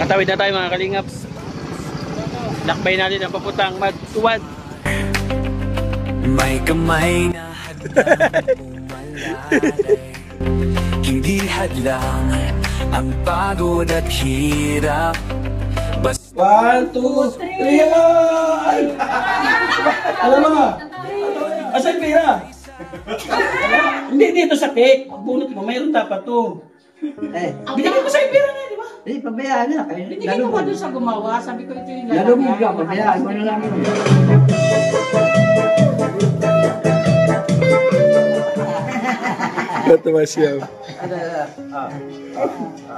Nakatawid na tayo mga kalingap. Lakbay natin ang papuntang Magtuwad. May kamay na hindi hadlang ang pagod at hirap. 1, 2, 3, ay! Alam mo nga, asan pera? Hindi, dito sa cake. Bunot mo, mayroon dapat to. Binigyan ko sa'yo pera nga, di ba? Eh, pabayaan na kayo. Binigyan ko doon sa gumawa. Sabi ko ito yung Lalo mo ka, pabayaan mo na lang yun. Natuwa siya.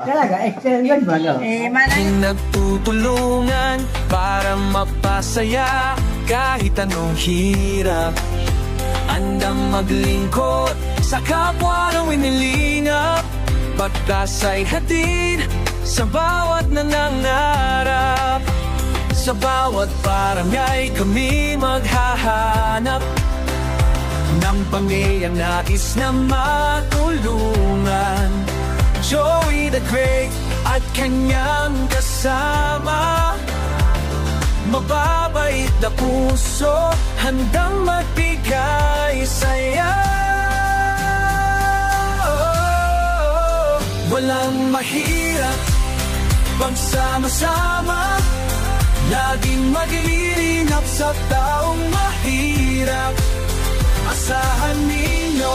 Talaga, excellent ba no? Nagtutulungan para mapasaya kahit anong hirap. Andang maglingkod sa kapwa ng winilingap. Pagkasa'y hatid sa bawat nangangarap. Sa bawat parangyay kami maghahanap ng pamilyang nais na matulungan. Joey the Great at kanyang kasama, mababait na puso, handang magbigay saya. Walang mahirap pagsama-sama, laging maglilingap sa taong mahirap. Asahan ninyo,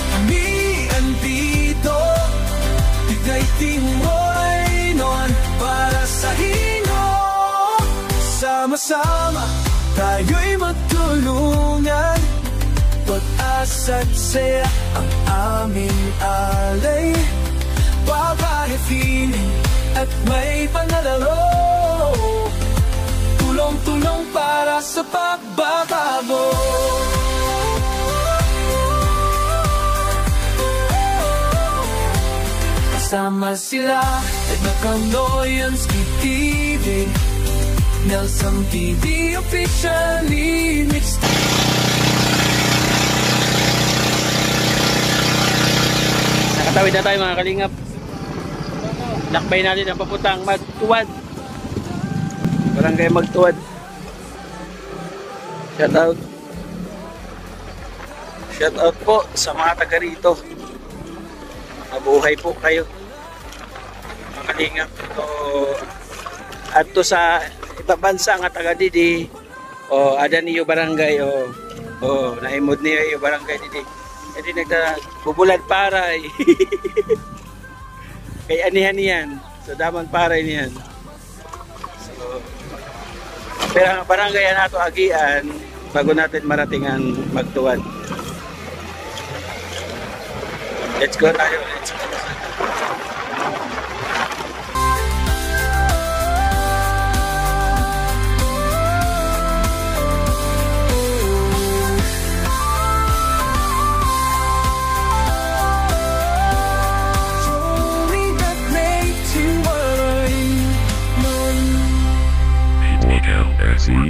kami andito, bigay timoy noon para sa inyo. Sama-sama, tayo'y magtulungan, pag-asa't saya ang aming alay. Babae, feeling at may panalalo, tulong-tulong para sa pagbabago. Kasama sila Edna Camnoyanski TV, Nelson TV officially mixed. Nakatawid na tayo mga kalingap. Lakbay natin ang papuntang Magtuwad. Barangay Magtuwad. Shout out. Shout out po sa mga taga rito. Mabuhay po kayo mga kalingap. So, at to sa ibang bansa nga taga didi o ada niyo barangay o naimod niyo barangay didi. Hindi nagbubulan paray. Kay anihan niyan. So daman paray niyan. So pero ang barangay na ito agian bago natin maratingan Magtuwad. Let's go tayo. Let's go.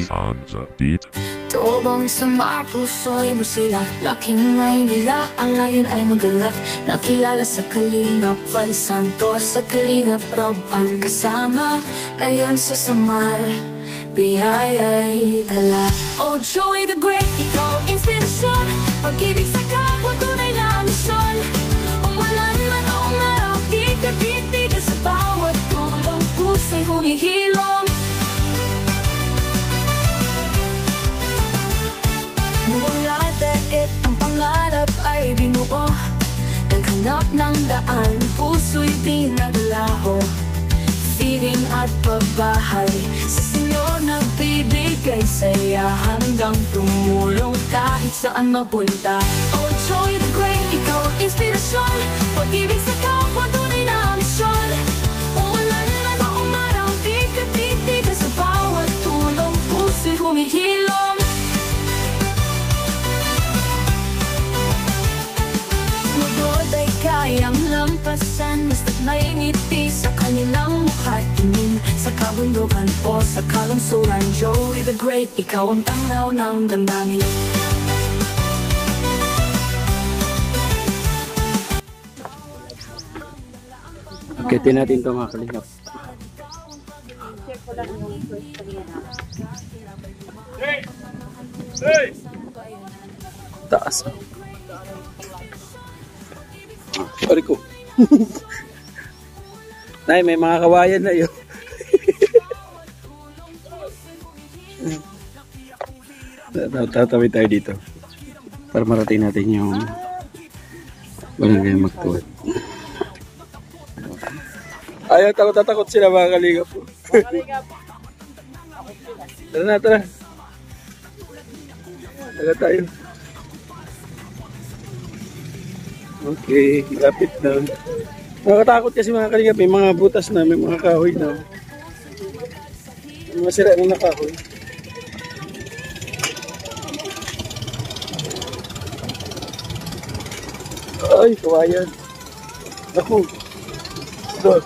On the beat. Tobong sa mga puso'y masila, laking may nila, ang layon ay magalak. Nakilala sa Kalingap Val Santos, sa Kalingap Rob ang kasama. Ngayon sa Samar, biyaya'y dala. Oh Joey the Great, ikaw inspirasyon, pag-ibig sa kapwa, tunay na misyon. Umulan man o umaraw, di ka titigil sa bawat tulong, puso'y humihilom. Mula daet ang pangarap ay binuo, naghanap ng daan, puso'y pinaglaho. Feeling at pagbahay, sa Senyor nagbibigay saya, hanggang tumulong kahit saan mapunta. Oh Joey the Great, ikaw inspirasyon, pag-ibig sa kapwa, tunay na misyon. Umulan man o umaraw, di ka titigil sa bawat tulong, puso'y humihilom. Kayang lampasan, basta't may ngiti sa kanilang mukha. Tingin sa kabundukan o sa kalungsuran, Joey the Great, ikaw ang tanglaw ng damdamin. Akitin natin ito mga kalingap. Taas. Sorry ko. Nay, may mga kawayan na yun. Tatawid tayo dito para marating natin yung Barangay Magtuwad. Ayaw, takot sila mga kalingap. Tara na, tara. Tara tayo. Okay, lapit na. Nakakatakot kasi mga kalingap, may mga butas na, may mga kahoy na. May masira na nakahoy. Ay, kawayan. Ako. Doon.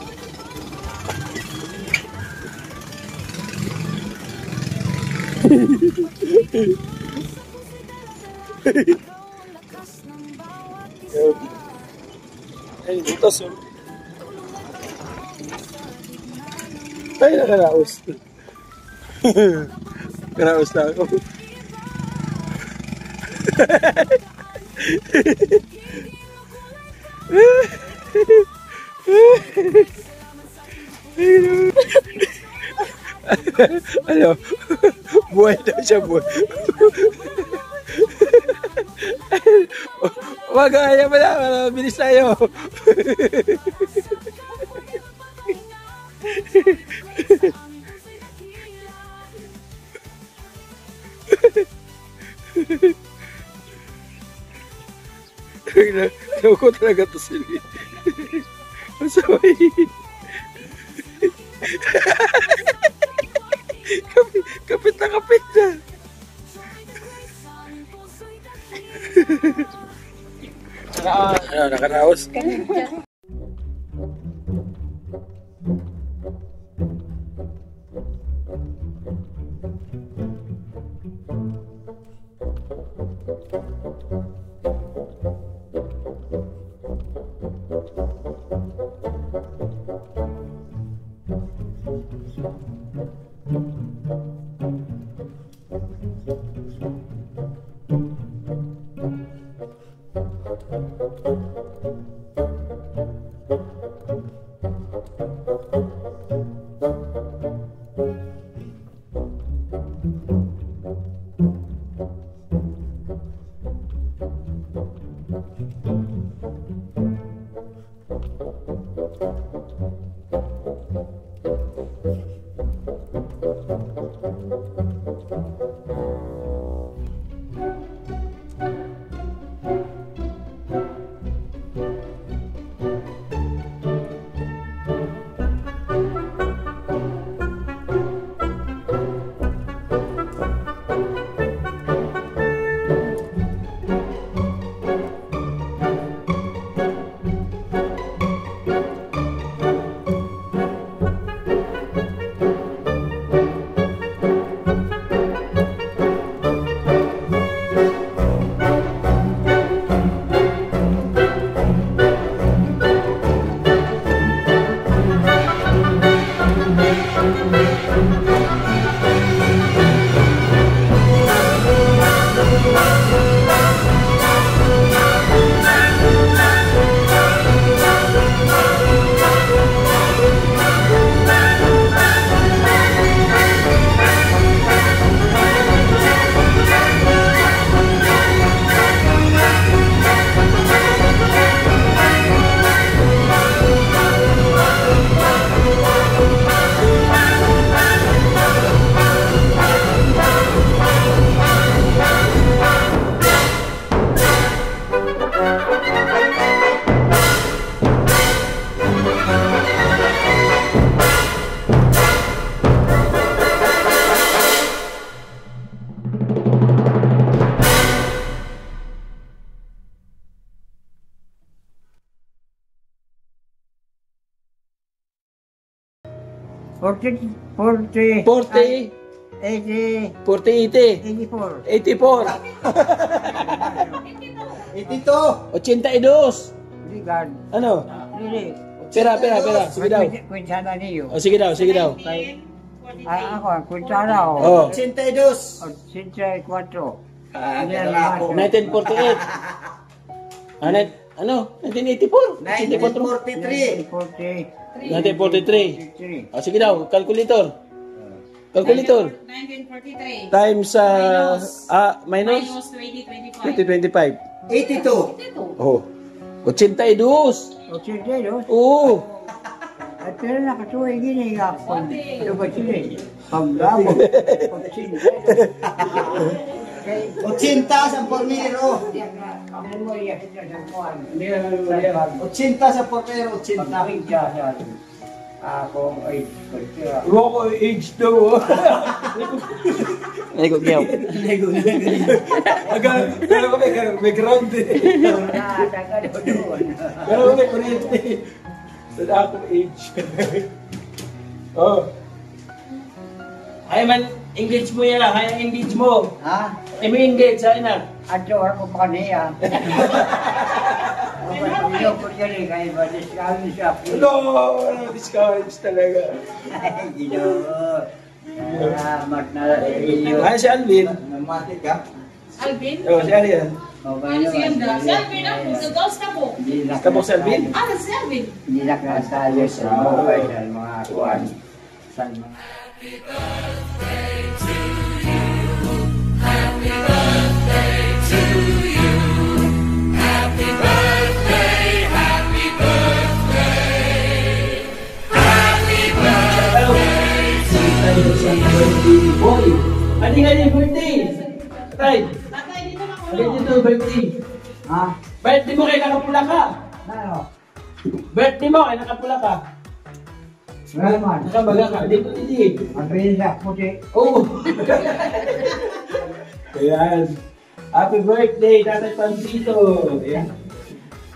Ay, butas oh. Ay, nakaraos. Nakaraos na ako. Ano? Buhay daw siya, buhay. Wag, ayaw mo na. Bilis tayo. Loko talaga to sila. Masaway. Kapit na kapit na. Nakaraos. Forty, 40, 80, 40, 84. 84, 82. Hindi gan. Ano? Hindi. Pera. Sige daw. Kwinsana niyo. O, sige daw. Kay Ako, kutsara ko. Oh. 84. Ah, Yan, kilala ko. 1948. Ano? 1984? 1943. 40. 1943. Sige daw, calculator. Calculator. 1943. Times minus Minus 2025. 2025. 82. Oh. 82. 82. Oo. At pero nakatuloy gini nga pag sini. Pagdamo. Pag sini. Kay 80 sa pormero. memorya kita sa kuan. 80 sa pormero, 80. Pagkakit siya sa ako ay kutsara. Wako age daw. Ay ko gyaw. Pero ko may ground eh. Daga doon. Pero ko may kuryente. Sa akong age. Oh. Ay man, engage mo yan. Kaya engage mo. Ha? Ay mo engage, ay na. Adto ako pa niya. Yo ko gani kay ba discount siya. No, discourage talaga. Ginoo. Salamat na iyo. Ay, si Alvin. Namatik ka? Alvin? Oh, si Alvin. Ano si Ganda? Si Alvin ako. Sa Gauss ka po. Kapok si Alvin. Ah, si Alvin. Hindi na kasayo sa mga kuwan. Sa mga Boy, ano nga yung birthday? Tay, Tatay, dito na ano dito birthday? ha? Birthday mo kay nakapula ka. Ano? Birthday mo kay nakapula ka. Raman. Nakabaga ka. Dito, dito. Ang pinsa puti. Oo. Ayan. Happy birthday, Tatay Pancito. Ayan.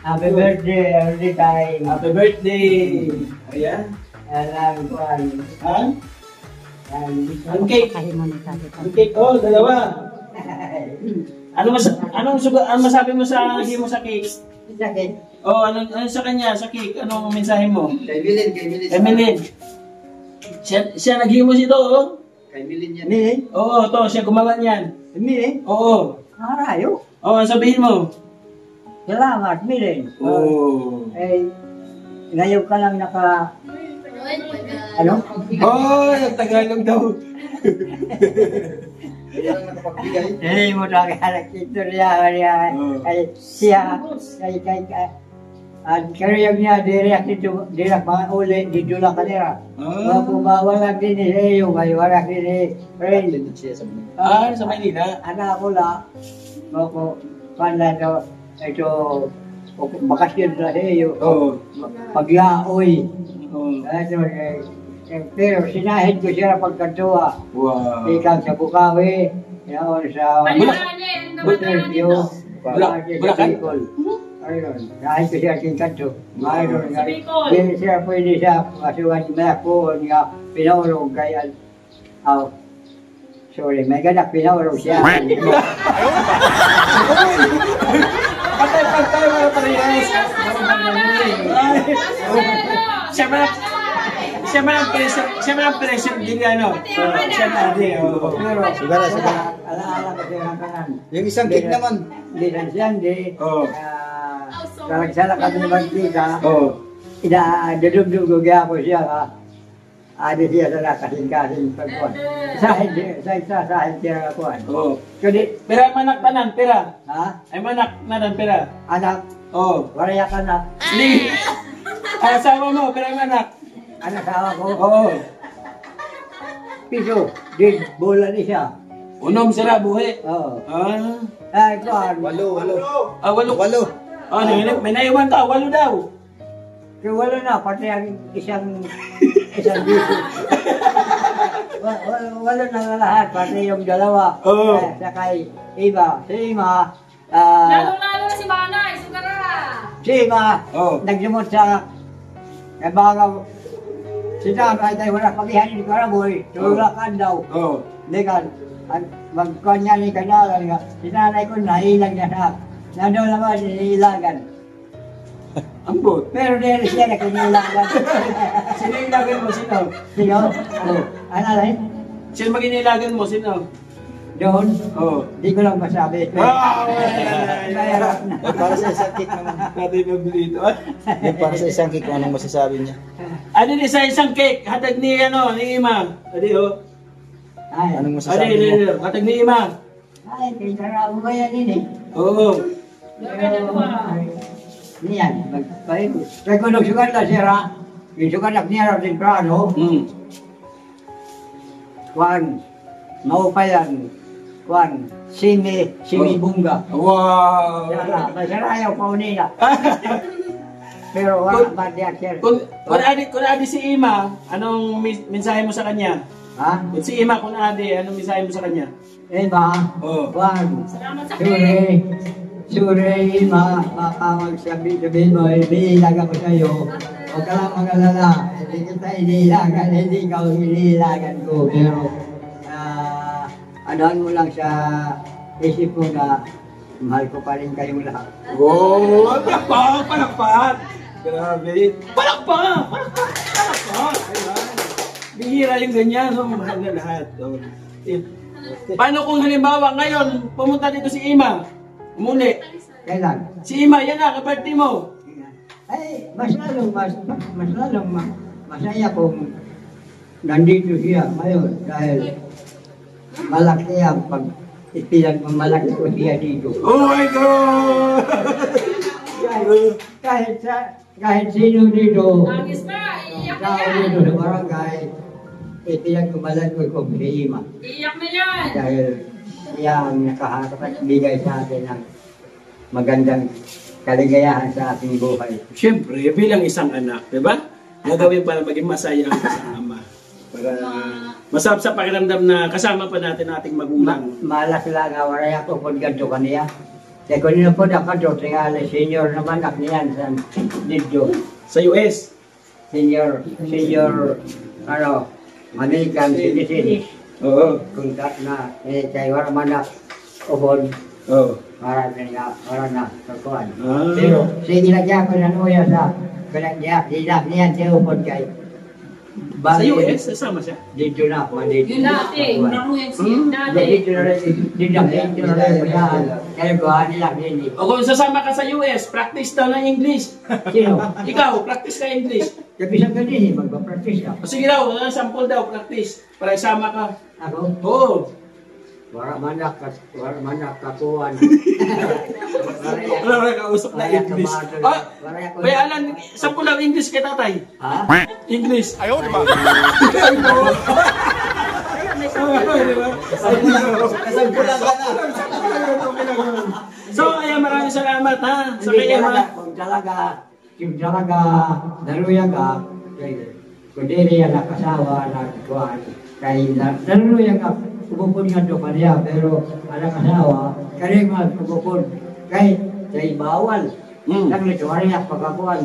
Happy birthday every time. Happy birthday. Ayan. Alam ko ang Ha? Ang cake. Ang cake. Oh, dalawa. Anong masabi mo sa hindi mo sa cake? sakit. Oh, ano sa kanya sa cake? Anong mensahe mo? Kay Milin, kay Milin. Emily. Siya naghimo ito, oh. Kay Milin yan. Mili? Oo, to siya gumawa niyan. Mili? Oo. Arayo. Oh, sabihin mo. Salamat, Mili. Oh. Eh, ngayon ka lang ano? Oh, Tagalog daw. Hindi lang nakapagbigay. Hindi mo na karakterya Oh. kay siya kay at kariyag niya direct dito direct mga uli dito lang kanila. Ah. Wala din ni yung may wala din ni friend. Sa Maynila. Anak ko la ko pala ito bakasyon sa iyo. Oo. Paglaoy. Oh. Pero sinahid ko siya pagkatuwa. Wow. Ikaw sa Bukawi, yaon sa Paliwanag, naman dito. Bulacan? Ayun, kahit ko siya kinkanto. Mayroon nga. Sa Bicol. Hindi siya pwede siya masuwan na po nga pinaurong kaya. Oh, sorry, may ganak pinaurong siya. Patay mga parehas. Siya man ang pressure din ano. Siya na din. Pero, Sigara. alaala ko siya ng kanan. Yung isang cake naman. Hindi lang siya, hindi. Oo. Talagsala kami ng magkita. Oh. Dudugdugog ako siya ka. Adi siya sa kasing-kasing pagkuhan. Sahid siya kakuhan. Oh. Kadi, Pera manak tanan, pera. ha? Ay manak nanan pera. Anak, Oh. waraya ka na. Hindi. Ay asawa mo, pera manak. Anak awa ko, Oo. piso. Di, bola ni siya. Unom sila buhi. Oo. Ah. Ay, kuhan. Walo. Ah, walo. Oh, may naiwan ka, walo daw. Kaya wala na, pati ang isang biso. Wala na lahat, pati yung dalawa. Oo. Sakay, iba, si Ima, Lalo-lalo na si Manay, Sugara. si Ima, Oo. nagsumot sa mga sila kahit wala pagihan ni Karaboy, tulakan daw. Oh. Legal, magkanya ni kanalan nga, sinanay ko nailang niya na, nandun naman iniilagan. Ambot. Pero dahil siya na kinilagan. Sino yung ilagan mo? Sino? Sino? Ano rin? Sino mag-inilagan mo? Sino? Doon? Oo. Di ko lang masabi. Wow! Mahirap na. Para sa isang cake naman. Tatay Pablito. Para sa isang cake, anong masasabi niya? Ano ni sa isang cake? Hatag ni Ima. Adi oh. Ay, Anong Adi, masasabi mo? hatag ni Ima. ay, kaya mo ba yan eh? Oo. Niyan, kaya kung nagsugat na siya, yung sugat na niya rin prano, Hmm. Juan, maupayan, Juan, simi bunga. Wow! Sara, masarayaw pa nila. Pero wala ba diya siya? Kung adi si Ima, anong mensahe mo sa kanya? Ha? Kung si Ima, kung adi, anong mensahe mo sa kanya? Eh ba? Oo. Juan, Salamat sa cake. Sure, magsabi mo, iniilagan ko sa'yo. Huwag ka lang mag-alala. Hindi kita iniilagan, hindi ikaw iniilagan ko. Pero, anahan mo lang sa isip mo na mahal ko pa rin kayong lahat. Oh, palakpak! Palakpak! Grabe! Palakpak! Palakpak! Palakpak! Ayan. Bihira yung ganyan, no? Mahal na lahat. Oh. Paano kung halimbawa ngayon, pumunta dito si Ima? Muli. Kailan? Si Ima, yan na, kapatid mo. Ay, mas lalong masaya kung nandito siya ngayon dahil malaki ang pag ipilan mo malaki ko siya dito. Oh my God! Kahit sino dito, Agis na, iiyak na tao yan. dito sa barangay, ipilan ko malaki ko si Ima. Iiyak na yan. Dahil siya ang nakaharap at bigay sa atin ng magandang kaligayahan sa ating buhay. Siyempre, bilang isang anak, di ba? Nagawin para maging masaya ang isang ama. Para masarap sa pakiramdam na kasama pa natin ating magulang. Malas lang nga, waray ako kung ganito kaniya. Kaya kung nino po na kanto, tingali, senior naman ak niyan sa dito. Sa US. Senior, American citizen. Oo. Kung na, kay wala man na, ubod, Oo. para na, kakuan. Ah. Pero, sige lagyan ko na nuya sa, kaya niyan, siya ubod kay. Sa US, nasama siya. Dito na, mandito. Yun dati, naku yung siya dati. Dito na rin, kaya buhaan nila din. O kung sasama ka sa US, practice daw ng English. Sino? Ikaw, practice ka English. Kapisan ka din, magpa-practice ka. O sige daw, sample daw, practice. Para isama ka. Ako? Oo. Wala man kakuhan. Wala na kausap na English. Ah, kaya alam, sample lang English kay tatay. Ha? English. Ayaw, di ba? Kasagpulan ka na. So, ayan, maraming salamat ha. Sa kanya ha. Kung talaga, naluyan ka, kung di riyan nakasawa, nakakuhan, kaya naluyan ka, pupupun nga doon kanya, pero anak asawa, kaya pupupun, kaya bawal. Naglit, wala pagkakuhan,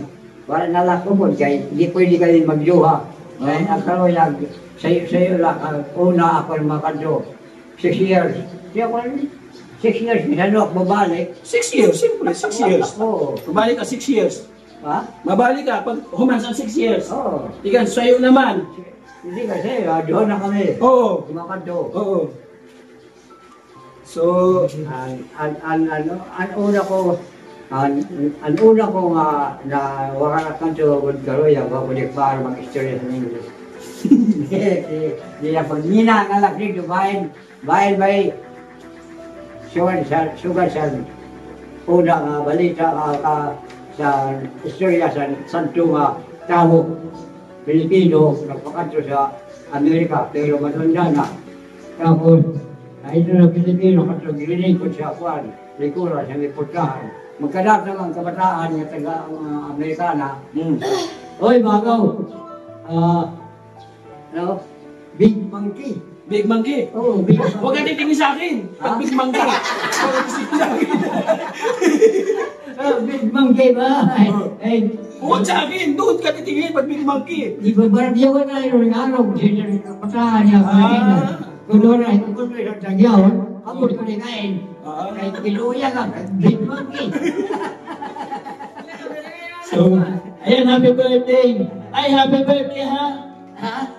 wala nalakupun, kaya hindi pwede kayo magjuha. Kaya nakaluyan, sa'yo lang, una ako makado, 6 years. Siya ko 6 years, minsan ako babalik. 6 years, siyempre, 6 years. Oo. Mabalik ka 6 years. Ha? Mabalik ka pag humans ang 6 years. Oo. Ikaw, sa'yo naman. Hindi kasi, doon na kami. Oo. Kumakado. Oo. So, Ang una ko nga na wala na kanto kung karoya, wakulik para mag-istorya sa English. Hindi na pag ninangalak dito, bayan sugar sa una nga balita sa istorya sa santo nga tao Pilipino nagpakanto sa Amerika pero matanda na. Tapos, ito na Pilipino kanto gilingkod sa Juan, Likura sa may putkahan. Magkadat naman kabataan ng taga-Amerikana. Hoy, magaw! Big Monkey. Big Monkey. Oo, Big Monkey. Huwag ka titingin sa akin. Pag Big Monkey. Huwag ka titingin sa akin. Big Monkey ba? Huwag sa akin. Doon ka titingin pag Big Monkey. Ibabardiyawan na yun ng araw kasi sa kabataan niya. Kung doon na, kung doon sa tagyawan, kapos ko ni kain. Kahit piluya ka, Big Monkey. So, Oh. Ayan, happy birthday. Ay, happy birthday ha. Ha?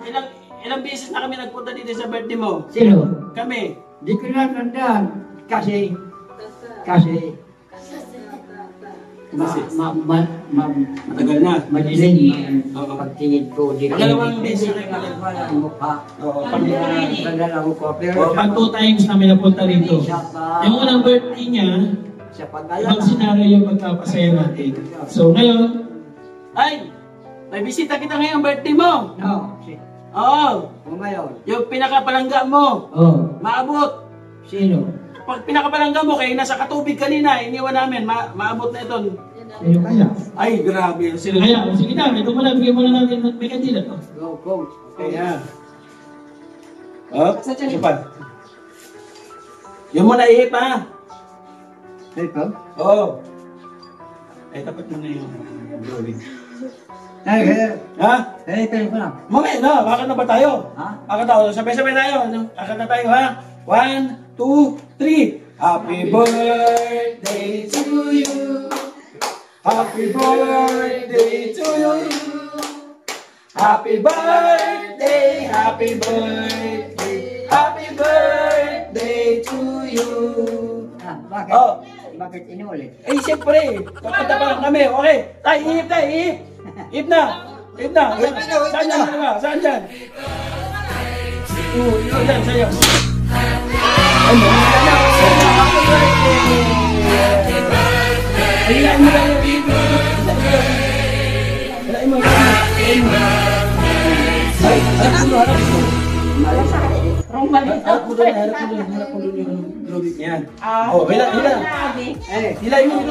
Ilang beses na kami nagpunta dito sa birthday mo? Sino? Kami. Di ko na tandaan. Kasi Matagal na. madilim Oo. ang pagtingin ko. Di Pangalawang beses na kayo wala ang mukha. Oo, Tanda lang ko. Pero Oh, pag 2 times namin napunta rito. Siya pa. Yung unang birthday niya, Sa ibang pag-alala. senaryo yung pagkapasaya natin. So ngayon, ay, may bisita kita ngayong birthday mo. No. Oo, O ngayon. yung pinakapalangga mo, Oh. maabot. Sino? Pag pinakapalangga mo, kayo nasa katubig kanina, iniwan namin, maabot na ito. Sino kaya? Ay, grabe. Sila kaya, sige na, ito muna, bigyan muna natin ng may kandila. Go, go. Kaya. Oh, sipad. Yung muna ihip ha. Ito? Oo. Ay, tapat mo na yung drawing. Ha? Pero ko lang. Mamaya na, kakanta na ba tayo? Ha? Kakanta tayo, sabay-sabay tayo. Kakanta tayo ha. 1, 2, 3. Happy birthday to you. Happy birthday to you. Happy birthday, happy birthday, happy birthday to you. Bakit? Oh. Bakit inulit? Eh, siyempre, kakanta pa lang kami. Okay, tayo, ihip tayo, ihip. Ihip na. Ihip na. Saan dyan, talaga? Saan dyan? Yun dyan, sa'yo. Ay, mamaya na. Happy birthday. Ayan mo lang yung ihip. Ayan mo. Ay, harap mo, harap mo. Harap mo doon, harap mo doon, harap mo doon yung drawing. Yan. Oh, hila, hila. Hila yung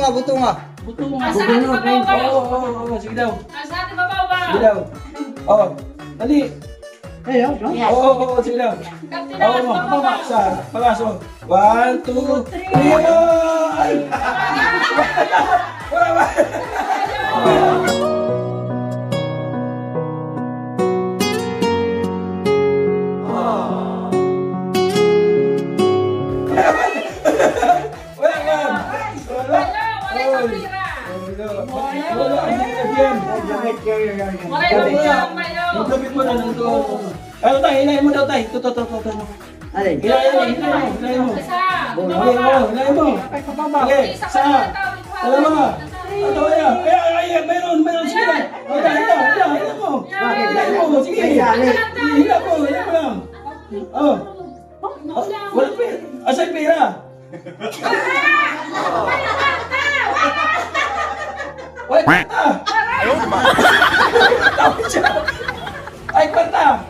Buto nga. Asan ang babaw ba? Oo, sige daw. Asan ang babaw ba? Sige daw. Oh, dali. Oo, sige daw. Oo, mo. Sa pagaso. 1, 2, 3. Ay! Wala ba? Wala ba? Wala. Wala yung pira. Wala. Wala yung pira. Mayo. Magkabit mo na ng to. Ano tayo, hilahin mo daw tayo. Ito. Alin? Hilahin mo. Isa. Hilahin mo. Okay, sa. Alam mo nga. Ito, ayan. Ayan, mayroon. Sige lang. Hila mo. Hila mo. Sige. Hila mo lang. Oh. Wala pera. Asan pera? Wala kwarta! Tawid siya! Ay, kwarta!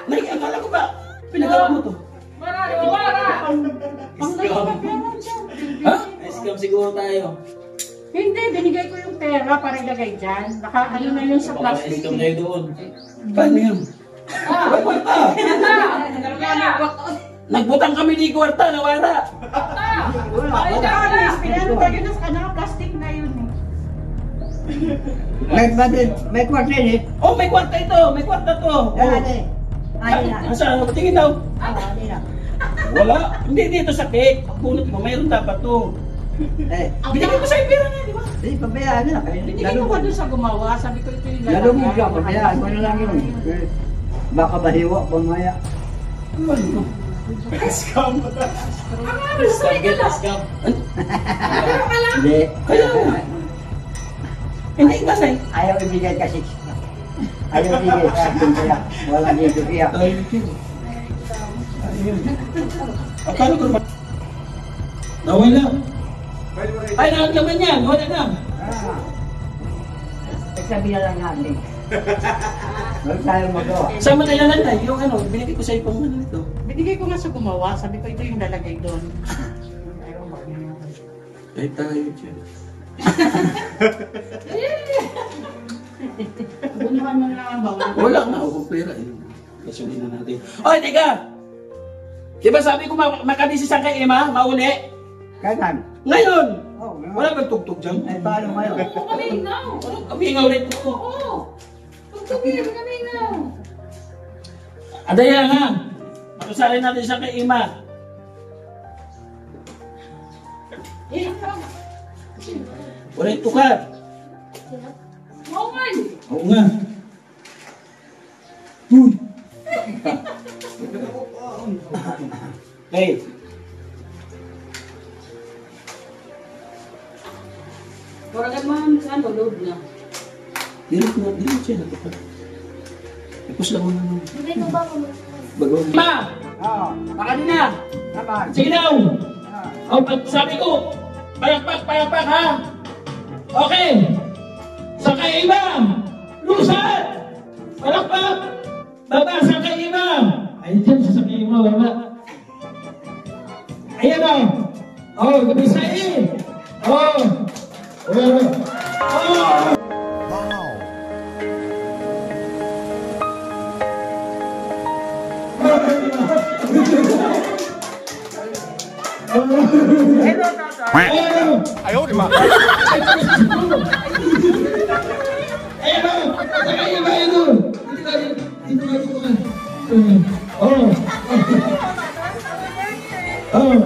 Akala ko ba? Pinagawa mo to? Ha? Scam siguro tayo. Hindi, binigay ko yung pera para ilagay dyan. Ano na yun sa Baka plastic. scam tayo doon. Paano yun? Ay, kwarta! Nagbutang kami di kwarta, nawala! Ay, guys, pinano tayo na plastic na yun eh. May kwarta eh. Oh, may kwarta ito! May kwarta to! Saan? Tingin daw! Wala! Hindi dito sa cake. Bunot mo, mayroon dapat to. Binigay ko sa'yo pera na, di ba? Hindi, pabayaan na. Binigay ko pa dun sa gumawa. Sabi ko ito yung Lalo mo siya, pabayaan ko na lang yun. Baka bahiwa, pamaya. Scam get scam. Hindi. Kaya hindi kasi. Ayaw ibigay kasi. Ayaw ibigay sa akin kaya. Wala dito siya. Akala ko naman. Nawala. Ay, nakaglaman yan. Wala na. Sabi na lang natin. Huwag tayo magawa. Saan mo nailalan na? Yung ano, binigay ko sa'yo pang ano ito. Binigay ko nga sa gumawa. Sabi ko ito yung lalagay doon. Ay, tayo dyan. Bunuhan mo lang ang bawal. Wala na ako pera. Kasulin na natin. Oy, teka! Diba sabi ko makadisisan kay Emma, mauli? Kailan? Ngayon! Oh, Wala bang tugtog dyan? Ay, paano ngayon? Kami now. Kami nga ulit ko. Kami now. Adaya nga. Pakusalin natin siya kay Emma. Wala ito ka. Oo nga. Oo nga. Uy. Okay. Turagan mo sa ano, load na. Dili siya natupad. Tapos lang mo naman. Hindi ko ba kung Bagaw. Ma! Baka din na! Sige daw! O, pag sabi ko, palakpak ha! Okay! Sakay imam! Lusad! Palakpak! Baba, sakay imam! Ayun dyan, sasakay imam, baba. Ayan o! Oh, gumisain! Oh! Oh! Oh!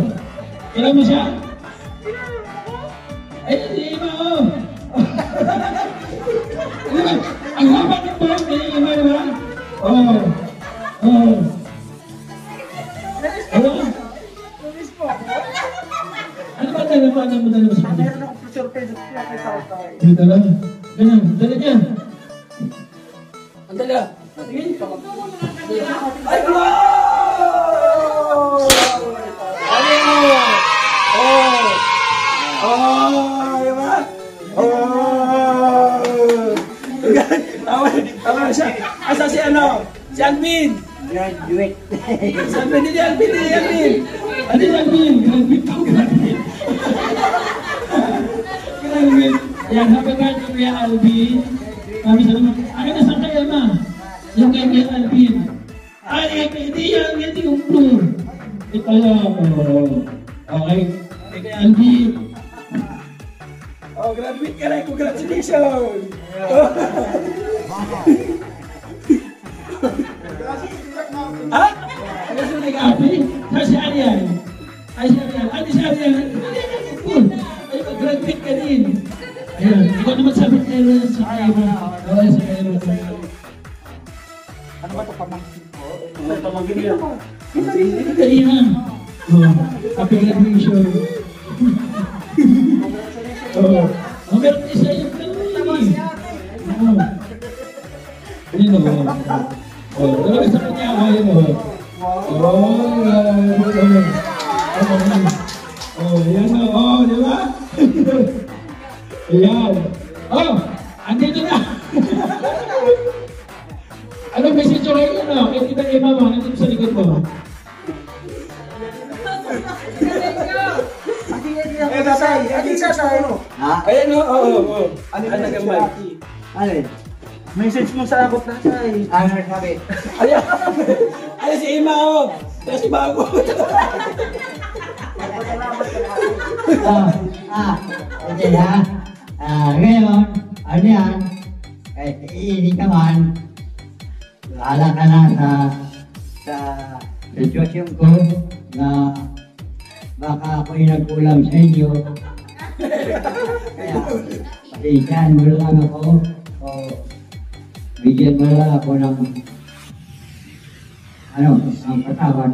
Kailan mo siya? Ayun, si Ima, oh! Ang haba ng buhok ni Ima, di ba? Oh! Oh! Ano? Ano ba tayo mo? Ano mo sa kanya? Meron akong surprise siya kay Tatay. Dito lang. Ganyan, dala dyan. Ang dala. Sige. Ay, wow! Diba? Tama siya. Asa si ano? Si Alvin. Graduate. Si Alvin, hindi Alvin, hindi Alvin. Ano yung Alvin? Graduate ako, graduate. Graduate. Ayan, happy birthday Kuya Alvin. Kami salamat. Akin na saan kayo, ma? Yung kay Kuya Alvin. Ay, hindi yan. Hindi yung blue. Ito lang. Okay. Kay Kuya Alvin. Oh, graduate ka na. Congratulations. Ha? Ano siya nag-aapi? Saan si Arian? Ay, si Arian. Ano si Arian? Ay, mag-graduate ka din. Ayan. Ikaw naman sabi kayo sa kayo. Oo, sa kayo. Ano ba ito pamangkin ko? May pamangkin niya. Kanina. Oh, happy graduation. Oh, ang meron isa yung kaluli. Oh. Ayun o. Oh, dalawa sa kanya. Ayun o. Oh, yan o. Oh, di ba? Ayan. Oh, andito na. Anong message ko kayo na? Kaya kita kay mama, nandito sa likod mo. Eh, Tatay, siya sa ano? Ha? Ayan o. Oo. Ano Ano yung naman? Ano yun? Message mo sa abot, Tatay. Ano sabi? Ayan. Ayan si Ima o. Kasi bago. Hindi ha. Ngayon, ano yan? Kahit iinig naman, bahala ka na sa sitwasyon ko na baka ako'y nagkulang sa inyo. Kaya, pasensyahan mo lang ako o bigyan mo lang ako ng ang patawad.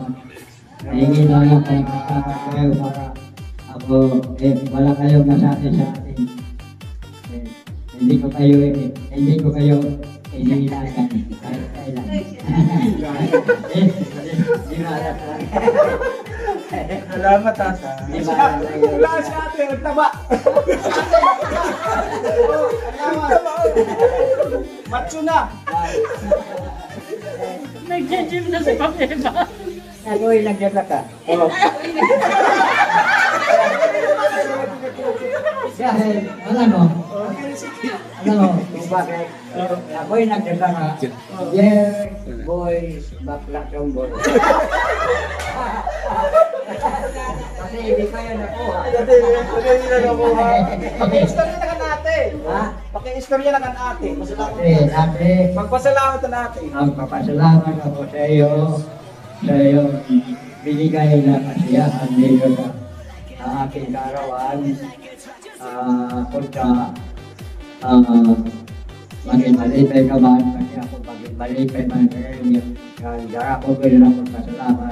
Hingin lang ako ng patawad kayo para ako, wala kayong masakit sa atin. Hindi ko kayo inilagan kahit kailan. Di maalat lang. Salamat, Tatay. Di maalat lang. Wala si ate, nagtaba. Matso na. Nag-gym na si Pamela. Ako'y nagdadaka. Dahil, alam mo kung bakit ako'y nagdadaka. Yeah, boys, bakla tombol. Kasi hindi ko yun nakuha. Paki-istorya na ka natin. Ha? Paki-istorya na ka natin. Ate, Magpasalamat na natin. ang papasalamat ako sa iyo binigay na kasiyahan dito sa ang aking kaarawan, pagka maging malipay ka man, kasi ako maging malipay man ngayon, kaya ako pwede na akong pasalamat.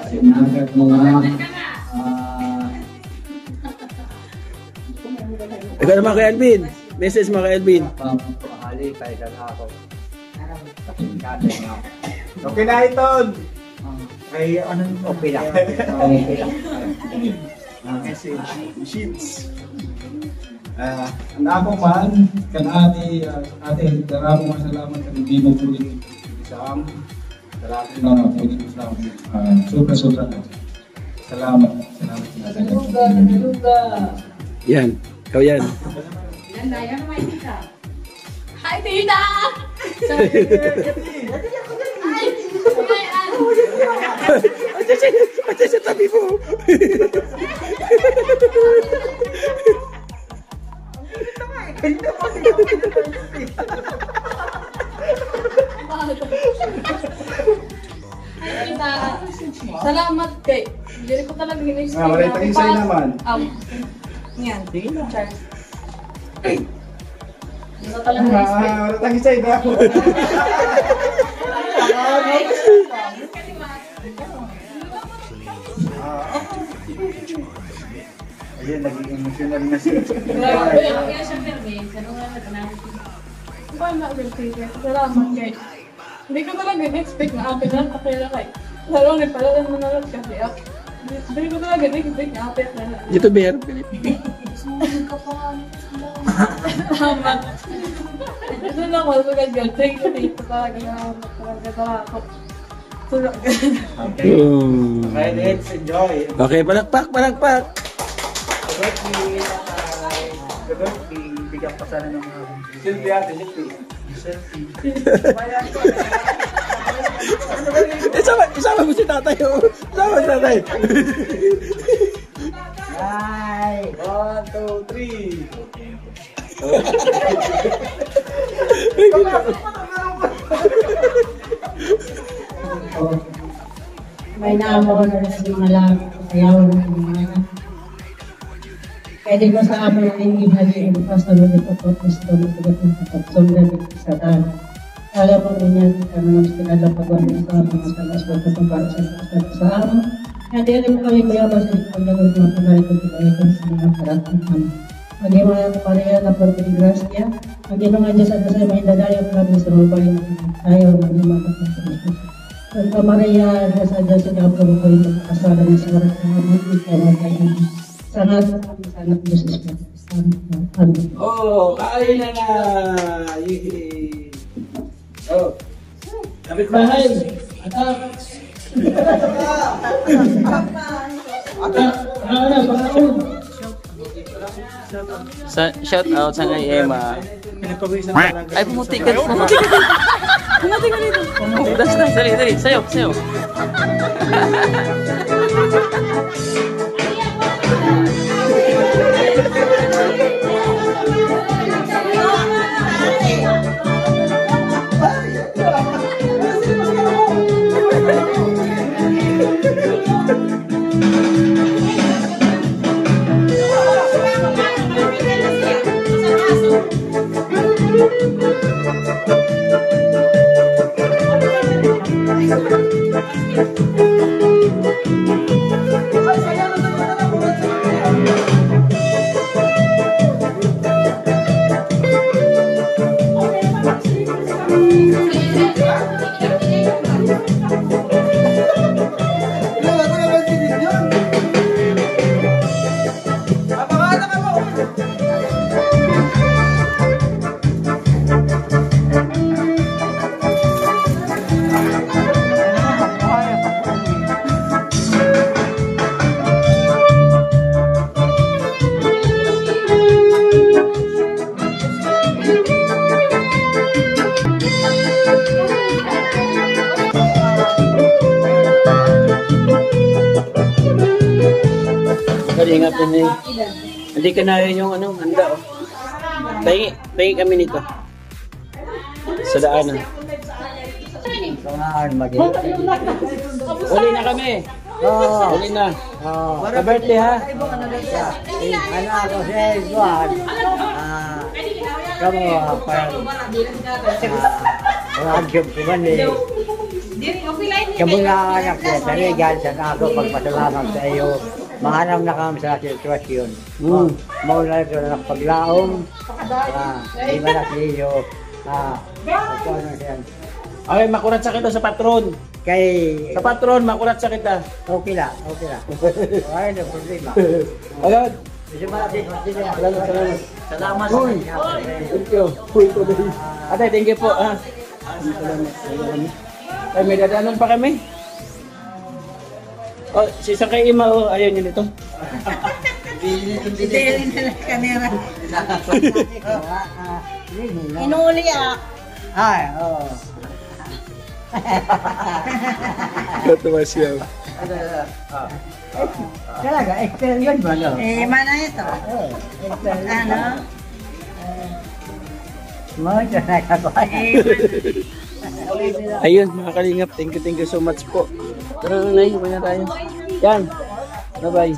Sinagat mo nga, Ikaw naman kay Alvin. Message mo kay Alvin. malipay ka na ako. Kasingkatan nga ako. Okay na iton. Ay, anong okay lang? Okay lang. Message. Sheets. Ako man, kan ate daramo nga salamat kan hindi mo pulit isang salamat na pulit isang sobra salamat Yan. Ikaw yan. Yan na, yan naman kita. Hi, Tita! Andiyan sa tabi mo. Tita, salamat kay. Hindi ko talaga in-expect. Wala tayong isay naman. Yan. Charles. Hindi ko talaga in-expect. Wala tayong isay na ako. Ayun, naging emotional na siya. Grabe, ang kaya siya permis. Ano nga natin? Salamat kay. Hindi ko talaga in-expect na akin lang kapila kay. Lalo nga pala lang manalag kasi ako. Hindi ko talaga in-expect na akin lang. Dito, Bear. Salamat. Ito na ako, magagyan. Thank you, dito talaga na ako. Tulog. Okay, let's enjoy. Okay, palakpak. Bigyan pa sana ng selfie ate, selfie. Isama mo si tatay. Isama mo si tatay. Hi! 1, 2, 3. May naamo ko na rin sa mga lagi ko sayaw ng mga pwede ko sa amin ang ibigay ang pasalo nito po Kristo ng pagkasundan sa daan. Kaya po rin yan kami ng pinalapagawa sa mga salas ko kung para sa amin. Hindi rin kami mayaman sa pagkasundan ng mga panalikod ko ay sa mga karatuhan. Magimaya ko Maria na por ti gracia, magimaya Diyos at sa may dadaya ko natin sa mabay na tayo magimaya ko sa Diyos. Santa Maria, sa Diyos at ako ko yung kasala ng sa oras ng mga ikaw sana Diyos Espiritu Santo. Amen. Oh, kain na na. Oh. Kapit bahay. Atak. Pangalaon. Shout out sa kay Emma. Ay, pumuti ka dito. Pumuti ka dito. Dali. Sayo. Kalingap din eh. Hindi ka na yung handa oh. Pahingi kami nito. Sa daanan. Saan magiging? Uli na kami. Oo. Huli na. Oo. Sa birthday ha. Ano ako sa Juan? Kamu parang agad ko man eh. Kamu na anak ko, taligan sa ako pagpasalamat sa iyo. Mahanap na kami sa sitwasyon. Mauna ito na paglaong. Di ba na sa iyo? Ito ano siya. Okay, makurat sa kita sa patron. Kay... Sa patron, makurat sa kita. Okay lang, okay lang. Wala na problema. Agad. Salamat. Salamat sa kanya. Thank you. Ate, thank you po. Ay, may dadaanan pa kami. Oh, si isang kay Ima, oh, ayaw niyo nito. Hindi na lang kamera. Inuli Ay, oo. Katuwa siya. Talaga, extra yun ba, no? mana ito? Ano? Mga nakakakuha. Ayun, mga kalingap, thank you so much po. Tara na, Nay, na tayo. Yan. Bye-bye.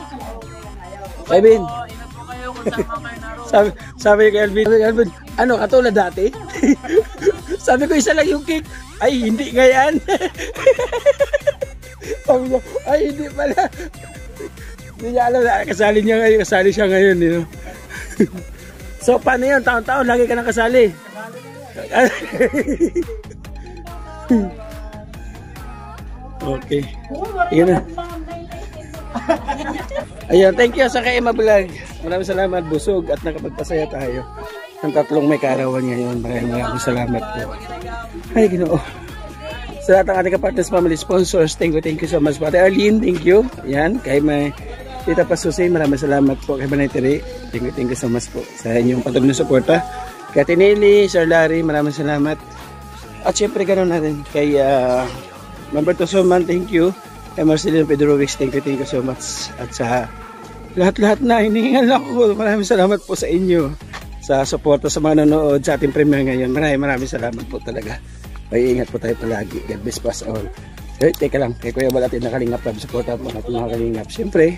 Alvin. sabi kay Alvin, ano, katulad dati? Sabi ko, isa lang yung cake. Ay, hindi ngayon. Sabi niya, ay, hindi pala. Hindi niya alam na kasali niya ngayon. Kasali siya ngayon. You know? So, paano yun? Taon-taon, lagi ka nang kasali. Okay. Yan na. Ayan, thank you sa kay Emma Vlog. Maraming salamat, busog at nakapagpasaya tayo. Ang tatlong may kaarawan ngayon. Maraming salamat po. Ay, Ginoo. Sa lahat ng ating kapartners, family sponsors, thank you so much. Pati Arlene, thank you. Ayan, kay may Tita Pasusi, maraming salamat po. Kay Manay Tere, thank you so much po sa inyong patuloy na suporta. Kay Tinelli, Sir Larry, maraming salamat. At syempre ganoon natin kay Member Tosoman, thank you. Kay Marcelino Pedrovic, thank you so much. At sa lahat-lahat na hinihingal ako, maraming salamat po sa inyo. Sa suporta sa mga nanonood sa ating premiere ngayon. Maraming salamat po talaga. Ay, ingat po tayo palagi. God bless us all. Teka lang, kay Kuya Bal atin nakalingap tayo. Suporta po natin mga kalingap. Siyempre,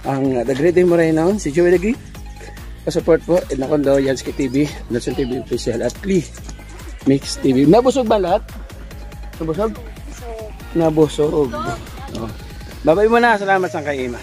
ang The Great Day mo rin noon, si Joey the Geek. Pasupport po, Nakondo, Yansky TV, Nelson TV Official at Lee Mix TV. Nabusog ba lahat? Nabusog? Nabusog. Oh. Babay mo na. Salamat sa kay Ima.